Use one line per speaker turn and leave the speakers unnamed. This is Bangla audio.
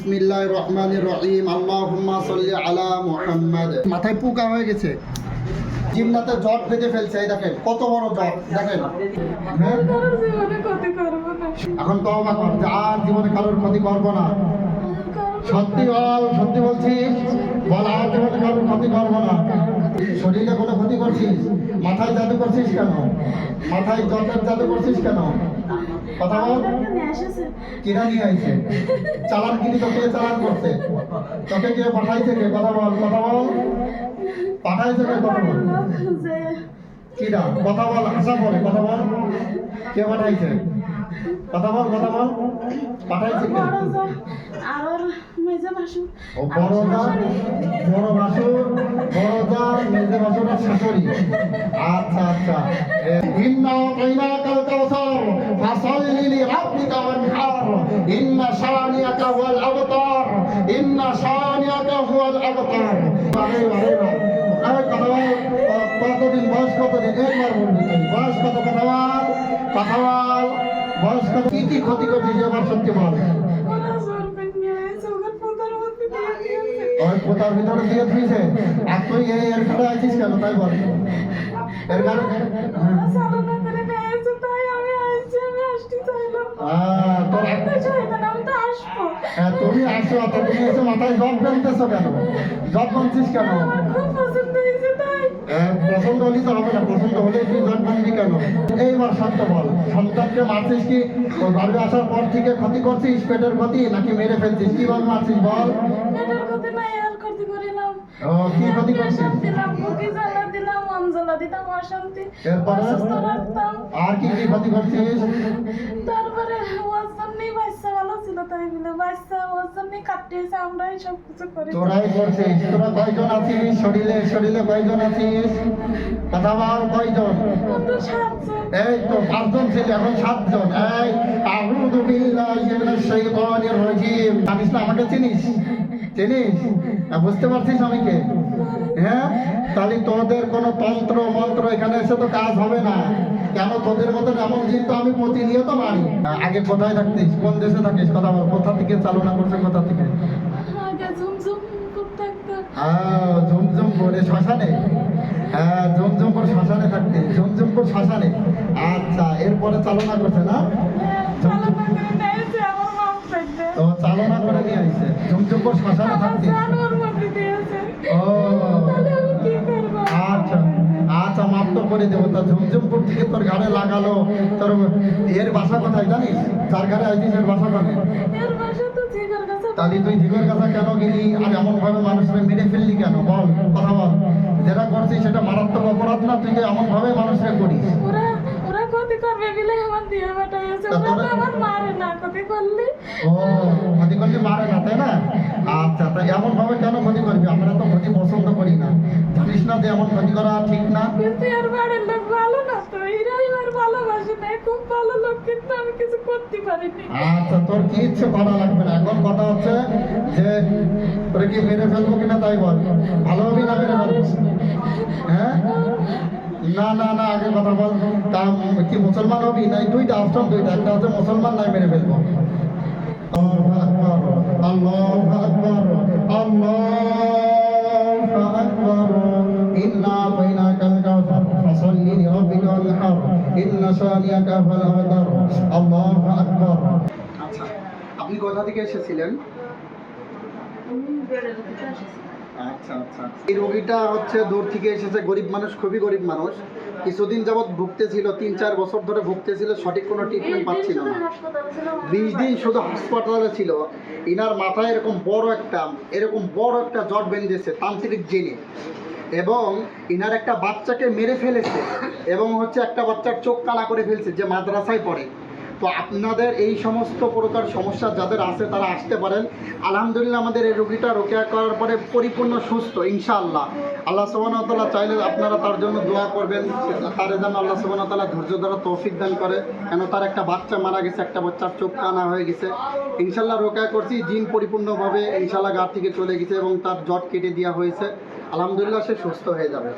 বিসমিল্লাহির রহমানির রহিম। আল্লাহুম্মা সাল্লি আলা মুহাম্মাদ। মাথায় পোকা হয়ে গেছে, জিন্নাতে জট বেঁধে ফেলছে। এই দেখেন কত বড় জট, দেখেন। হ্যাঁ, এখন তওবা কর যে আর জীবনে কারোর ক্ষতি করবো না। সত্যি বল, সত্যি বলছিস? বল আর জীবনে কারোর ক্ষতি করবো না। শরীরে কোনো ক্ষতি করছিস? মাথায় জাদু করছিস কেন? মাথায় জটের জাদু করছিস কেন? কথা বল। কিনা নিয়ে আইছে? চালান কিনি তোকে চালান করছে? তোকে কে পাঠাইছে? কে? কথা বল, কথা বল। পাঠাইছে কে? কথা বল। কিনা? কথা বল, আশা বলে কথা বল। কে পাঠাইছে? কথা বল, কথা বল। পাঠাইছে কে? ও বড় ভাসুর, বড় জার, মেজে ভাসুরের শাশুড়ি। আচ্ছা আচ্ছা। ইন্না আতাইনাকাল কাউসার ফাসাল্লি লিরাব্বিকা ওয়ানহার ইন্না শানিয়াকা হুয়াল আবতার ইন্না শানিয়াকা হুয়াল আবতার। আরে কথা বল। কতদিন বয়স? কতদিন? একবার বলবি তুই বয়স কত? কথা বল। বয়স কত? কি ক্ষতি করছিস এবার সত্যি বল। ওই পোতার ভিতরে দিয়ে দিয়েছে আর তুই এর ঘরে আছিস কেন? তাই বল। এর ঘরে তুমি আসো, তুমি এসে মাথায় জব বানতেছো কেন? জব বানছিস কেন? পছন্দ হলে তো হবে না, পছন্দ হলে তুই জব বানবি কেন? এইবার সত্য বল, সন্তানকে মারছিস কি বাড়ি আসার পর থেকে ক্ষতি করছিস? পেটের ক্ষতি নাকি মেরে ফেলছিস? কিভাবে মারছিস বল? কি ক্ষতি করছিস? আর কি কি ক্ষতি করছিস?
তারপরে বাচ্চা ভালো ছিল তাই বলে বাচ্চা কাটিয়েছে, আমরাই সব কিছু করি।
তোরাই করছিস? তোরা কয়জন আছিস শরীরে? শরীরে কয়জন আছিস? কথা বল, কয়জন? এই তো 5 জন ছিল, এখন 7 জন। এই আউযু বিল্লাহি মিনাশ শাইতানির রাজিম। জানিস না আমাকে? চিনিস? বুঝতে পারছিস আমি কে? হ্যাঁ, তাহলে তোদের কোনো তন্ত্র মন্ত্র এখানে এসে তো কাজ হবে না। কেন? তোদের মতন এমন জিন তো আমি প্রতিনিয়ত মারি। আগে কোথায় থাকতিস? কোন দেশে থাকিস? কথা বল। কোথা থেকে চালনা করছে? কোথা থেকে? ঝুমঝুমপুর শ্মশানে। হ্যাঁ, ঝুমঝুমপুর শ্মশানে থাকতে। ঝুমঝুমপুর শ্মশানে। আচ্ছা, এরপরে চালনা করছে না? তো চালনা করে নিয়ে আইছে ঝুমঝুমপুর শ্মশানে থাকতে। ও আচ্ছা আচ্ছা, মাফ তো করে দেবো। তা ঝুমঝুমপুর থেকে তোর ঘাড়ে লাগালো, তোর এর বাসা কোথায় জানিস? যার ঘরে আইছিস এর বাসা কোথায়? তাহলে তুই ঝিগর কাছা কেন গেলি? আর এমন ভাবে মানুষকে মেরে ফেললি কেন? বল, কথা বল। যেটা করছিস সেটা মারাত্মক অপরাধ না? তুই এমন ভাবে মানুষকে করিস।
ক্ষতি করবে বলে আমার দিয়ে পাঠাইছে, ওরা তো আমার মারে না, ক্ষতি করলে।
ও, ক্ষতি করলে মারে না, তাই না? আচ্ছা, তা এমন ভাবে কেন ক্ষতি করবি? আমরা তো ক্ষতি পছন্দ করি না, জানিস না যে এমন ক্ষতি করা ঠিক না?
কিন্তু এর বাড়ির লোক ভালো না তো, এরাই আমার ভালোবাসে না, খুব ভালো লোক, কিন্তু আমি কিছু করতে পারিনি।
আচ্ছা, তোর কি ইচ্ছে করা লাগবে না। এখন কথা হচ্ছে যে তোরে কি মেরে ফেলবো কিনা তাই বল। ভালো হবি না মেরে ফেলবো? হ্যাঁ, না না না, আগে কথা বল। তা কি মুসলমান হবি? নাই দুইটা অপশন, দুইটা। একটা হচ্ছে মুসলমান, নাই মেরে ফেলবো। আল্লাহু আকবার, আল্লাহু আকবার, আল্লাহু আকবার। ইন্না আতাইনাকাল কাউসার ফাসাল্লি লিরাব্বিকা ওয়ানহার ইন্না শানিয়াকা হুয়াল আবতার। আল্লাহু আকবার। আচ্ছা, আপনি কোথা থেকে এসেছিলেন? আচ্ছা আচ্ছা, এই রোগীটা হচ্ছে দূর থেকে এসেছে, গরিব মানুষ, খুবই গরিব মানুষ। কিছুদিন যাবৎ ভুগতেছিল, 3-4 বছর ধরে ভুগতেছিল, সঠিক কোনো ট্রিটমেন্ট পাচ্ছিল না। 20 দিন শুধু হাসপাতালে ছিল। ইনার মাথায় এরকম বড় একটা জট বেঁধেছে তান্ত্রিক জিনে, এবং ইনার একটা বাচ্চাকে মেরে ফেলেছে, এবং হচ্ছে একটা বাচ্চার চোখ কানা করে ফেলছে যে মাদ্রাসায় পড়ে। তো আপনাদের এই সমস্ত প্রকার সমস্যা যাদের আছে তারা আসতে পারেন। আলহামদুলিল্লাহ, আমাদের এই রোগীটা রোকেয়া করার পরে পরিপূর্ণ সুস্থ ইনশাআল্লাহ। আল্লাহ সুবহানাহু ওয়া তাআলা চাইলে আপনারা তার জন্য দোয়া করবেন, তার যেন আল্লাহ সুবহানাহু ওয়া তাআলা ধৈর্য ধরার তৌফিক দান করে। কেন তার একটা বাচ্চা মারা গেছে, একটা বাচ্চার চোখ কানা হয়ে গেছে। ইনশাআল্লাহ রোকেয়া করছি, জিন পরিপূর্ণভাবে ইনশাআল্লাহ গা থেকে চলে গেছে এবং তার জট কেটে দেওয়া হয়েছে। আলহামদুলিল্লাহ, সে সুস্থ হয়ে যাবে।